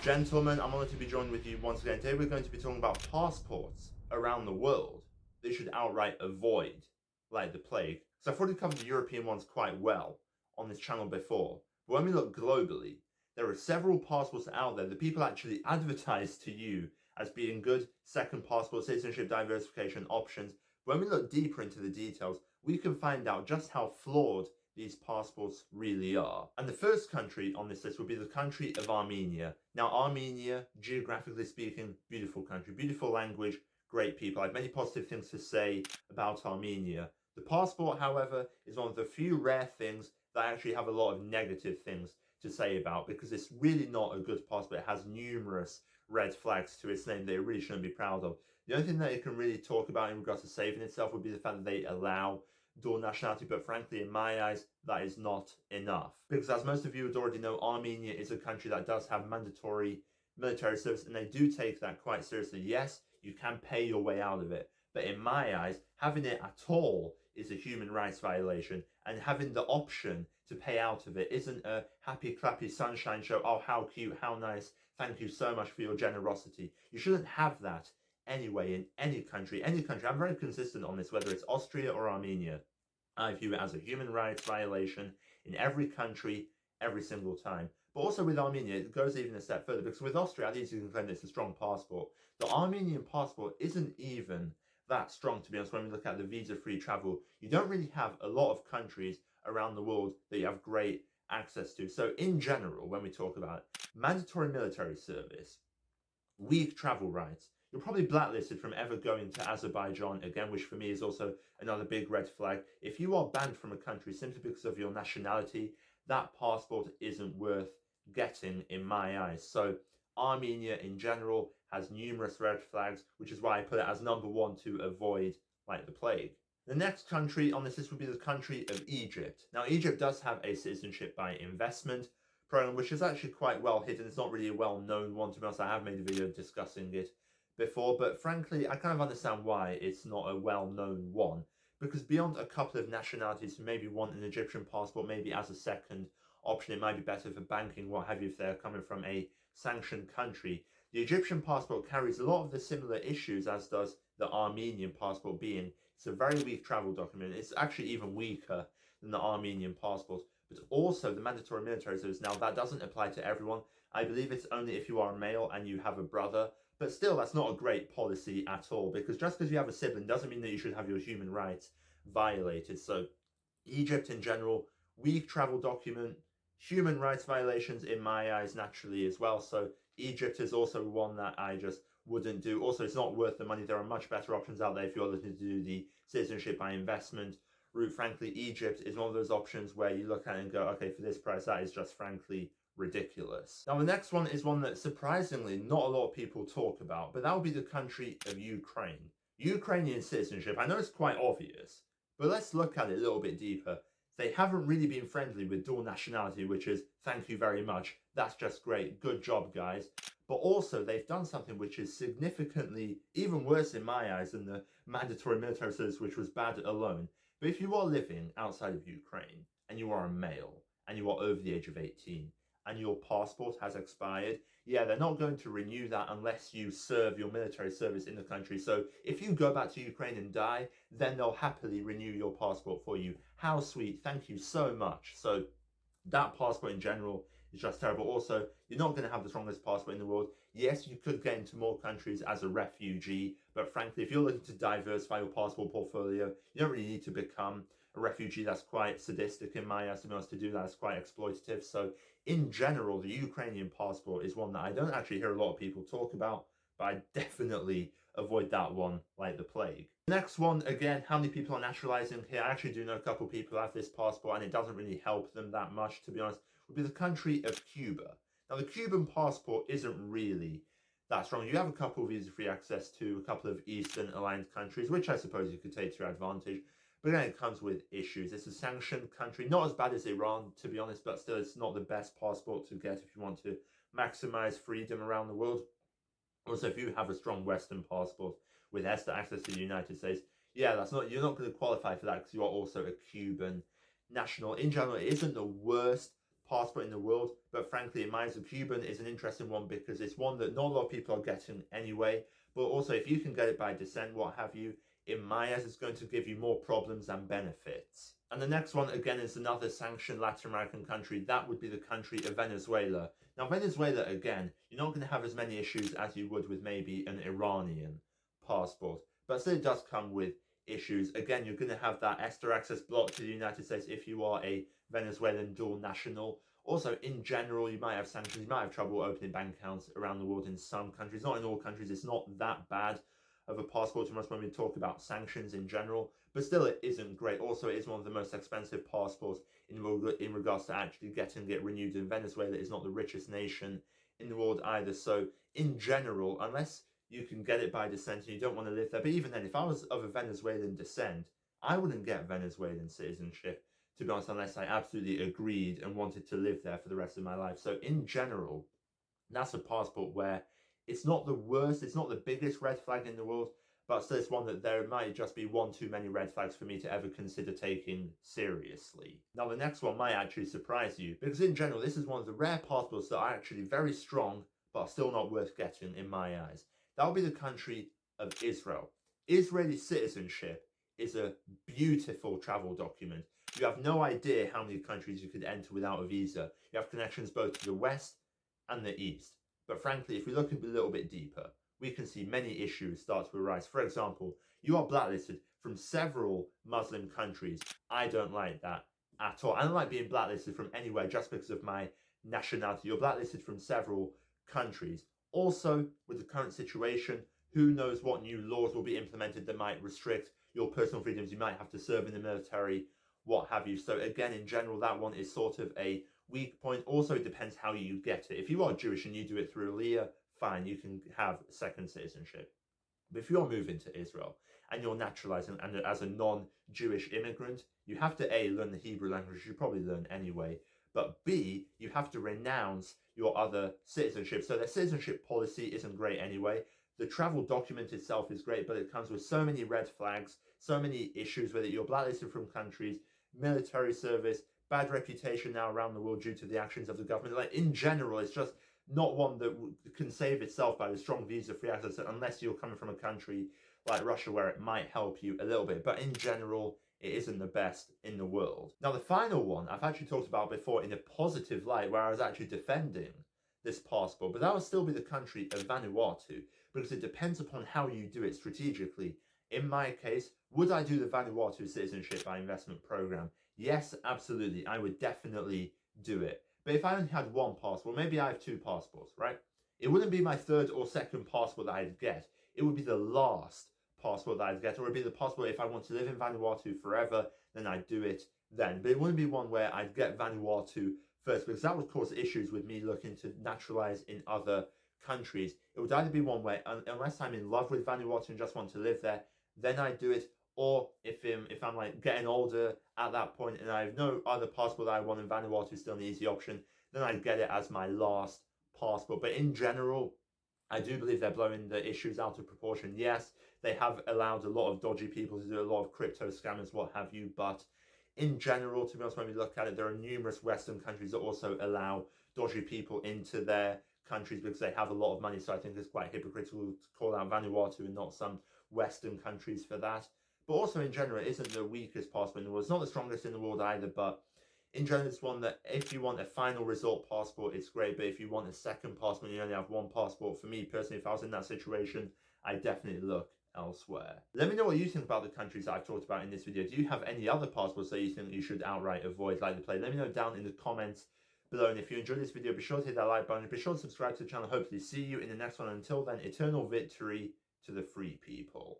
Gentlemen, I'm honored to be joined with you once again. Today we're going to be talking about passports around the world they should outright avoid, like the plague. So I've already covered the European ones quite well on this channel before. But when we look globally, there are several passports out there that people actually advertise to you as being good second passport citizenship diversification options. When we look deeper into the details, we can find out just how flawed these passports really are. And the first country on this list would be the country of Armenia. Now, Armenia, geographically speaking, beautiful country, beautiful language, great people. I have many positive things to say about Armenia. The passport, however, is one of the few rare things that I actually have a lot of negative things to say about, because it's really not a good passport. It has numerous red flags to its name that it really shouldn't be proud of. The only thing that it can really talk about in regards to saving itself would be the fact that they allow dual nationality, but frankly, in my eyes, that is not enough. Because as most of you would already know, Armenia is a country that does have mandatory military service, and they do take that quite seriously. Yes, you can pay your way out of it, but in my eyes, having it at all is a human rights violation, and having the option to pay out of it isn't a happy clappy sunshine show. Oh, how cute, how nice, thank you so much for your generosity. You shouldn't have that anyway in any country. I'm very consistent on this, whether it's Austria or Armenia. I view it as a human rights violation in every country, every single time. But also with Armenia, it goes even a step further, because with Austria, at least you can claim that it's a strong passport. The Armenian passport isn't even that strong, to be honest. When we look at the visa-free travel, you don't really have a lot of countries around the world that you have great access to. So in general, when we talk about mandatory military service, weak travel rights, you're probably blacklisted from ever going to Azerbaijan again, which for me is also another big red flag. If you are banned from a country simply because of your nationality, that passport isn't worth getting in my eyes. So Armenia in general has numerous red flags, which is why I put it as number one to avoid like the plague. The next country on this list would be the country of Egypt. Now, Egypt does have a citizenship by investment program, which is actually quite well hidden. It's not really a well-known one, to be honest. I have made a video discussing it before, but frankly, I kind of understand why it's not a well-known one, because beyond a couple of nationalities who maybe want an Egyptian passport, maybe as a second option, it might be better for banking, what have you, if they're coming from a sanctioned country. The Egyptian passport carries a lot of the similar issues as does the Armenian passport, being it's a very weak travel document. It's actually even weaker than the Armenian passport, but also the mandatory military service. Now, that doesn't apply to everyone. I believe it's only if you are a male and you have a brother, but still, that's not a great policy at all, because just because you have a sibling doesn't mean that you should have your human rights violated. So Egypt in general, weak travel document, human rights violations in my eyes naturally as well. So Egypt is also one that I just wouldn't do. Also, it's not worth the money. There are much better options out there if you're looking to do the citizenship by investment route. Frankly, Egypt is one of those options where you look at it and go, okay, for this price, that is just frankly ridiculous. Now, the next one is one that surprisingly not a lot of people talk about, but that would be the country of Ukraine. Ukrainian citizenship, I know it's quite obvious, but let's look at it a little bit deeper. They haven't really been friendly with dual nationality, which is thank you very much. That's just great. Good job, guys. But also, they've done something which is significantly even worse in my eyes than the mandatory military service, which was bad alone. But if you are living outside of Ukraine and you are a male and you are over the age of 18, and your passport has expired, yeah, they're not going to renew that unless you serve your military service in the country. So if you go back to Ukraine and die, then they'll happily renew your passport for you. How sweet. Thank you so much. So that passport in general is just terrible. Also, you're not going to have the strongest passport in the world. Yes, you could get into more countries as a refugee, but frankly, if you're looking to diversify your passport portfolio, you don't really need to become a refugee. That's quite sadistic in my estimate. To do that is quite exploitative. So in general, the Ukrainian passport is one that I don't actually hear a lot of people talk about, but I definitely avoid that one like the plague. Next one, again, how many people are naturalizing here? I actually do know a couple of people who have this passport, and it doesn't really help them that much, to be honest, would be the country of Cuba. Now, the Cuban passport isn't really that strong. You have a couple of visa-free access to a couple of Eastern aligned countries, which I suppose you could take to your advantage. But then it comes with issues. It's a sanctioned country, not as bad as Iran, to be honest, but still it's not the best passport to get if you want to maximize freedom around the world. Also, if you have a strong Western passport with ESTA access to the United States, yeah, you're not going to qualify for that because you are also a Cuban national. In general, it isn't the worst passport in the world, but frankly, in my eyes, the Cuban is an interesting one because it's one that not a lot of people are getting anyway. But also, if you can get it by descent, what have you, in my eyes, it's going to give you more problems than benefits. And the next one, again, is another sanctioned Latin American country. That would be the country of Venezuela. Now, Venezuela, again, you're not going to have as many issues as you would with maybe an Iranian passport. But still, it does come with issues. Again, you're going to have that extra access block to the United States if you are a Venezuelan dual national. Also, in general, you might have sanctions. You might have trouble opening bank accounts around the world in some countries. Not in all countries. It's not that bad of a passport to us when we talk about sanctions in general. But still, it isn't great. Also, it is one of the most expensive passports in regards to actually getting it renewed. And Venezuela is not the richest nation in the world either. So, in general, unless you can get it by descent and you don't want to live there. But even then, if I was of a Venezuelan descent, I wouldn't get Venezuelan citizenship, to be honest, unless I absolutely agreed and wanted to live there for the rest of my life. So in general, that's a passport where it's not the worst, it's not the biggest red flag in the world, but still it's one that there might just be one too many red flags for me to ever consider taking seriously. Now the next one might actually surprise you, because in general, this is one of the rare passports that are actually very strong, but are still not worth getting in my eyes. That would be the country of Israel. Israeli citizenship is a beautiful travel document. You have no idea how many countries you could enter without a visa. You have connections both to the west and the east. But frankly, if we look a little bit deeper, we can see many issues start to arise. For example, you are blacklisted from several Muslim countries. I don't like that at all. I don't like being blacklisted from anywhere just because of my nationality. You're blacklisted from several countries. Also, with the current situation, who knows what new laws will be implemented that might restrict your personal freedoms. You might have to serve in the military, what have you. So again, in general, that one is sort of a weak point. Also, it depends how you get it. If you are Jewish and you do it through Aliyah, fine, you can have second citizenship. But if you're moving to Israel and you're naturalizing and as a non-Jewish immigrant, you have to A, learn the Hebrew language, which you probably learn anyway, but B, you have to renounce your other citizenship. So their citizenship policy isn't great anyway. The travel document itself is great, but it comes with so many red flags, so many issues with it. You're blacklisted from countries, military service, bad reputation now around the world due to the actions of the government. Like in general, it's just not one that can save itself by the strong visa-free access unless you're coming from a country like Russia where it might help you a little bit. But in general, it isn't the best in the world. Now, the final one I've actually talked about before in a positive light where I was actually defending this passport, but that would still be the country of Vanuatu because it depends upon how you do it strategically. In my case, would I do the Vanuatu citizenship by investment program? Yes, absolutely. I would definitely do it. But if I only had one passport, maybe I have two passports, right? It wouldn't be my third or second passport that I'd get. It would be the last passport that I'd get, or it'd be the passport if I want to live in Vanuatu forever, then I'd do it then. But it wouldn't be one where I'd get Vanuatu first, because that would cause issues with me looking to naturalize in other countries. It would either be one where, unless I'm in love with Vanuatu and just want to live there, then I'd do it. Or if I'm like getting older at that point and I have no other passport that I want and Vanuatu is still an easy option, then I'd get it as my last passport. But in general, I do believe they're blowing the issues out of proportion. Yes, they have allowed a lot of dodgy people to do a lot of crypto scammers, what have you. But in general, to be honest, when we look at it, there are numerous Western countries that also allow dodgy people into their countries because they have a lot of money. So I think it's quite hypocritical to call out Vanuatu and not some Western countries for that. But also in general, it isn't the weakest passport in the world. It's not the strongest in the world either, but in general, it's one that if you want a final resort passport, it's great. But if you want a second passport and you only have one passport, for me personally, if I was in that situation, I definitely look elsewhere. Let me know what you think about the countries that I've talked about in this video. Do you have any other passports that you think you should outright avoid, like the plague? Let me know down in the comments below. And if you enjoyed this video, be sure to hit that like button. Be sure to subscribe to the channel. Hopefully see you in the next one. Until then, eternal victory to the free people.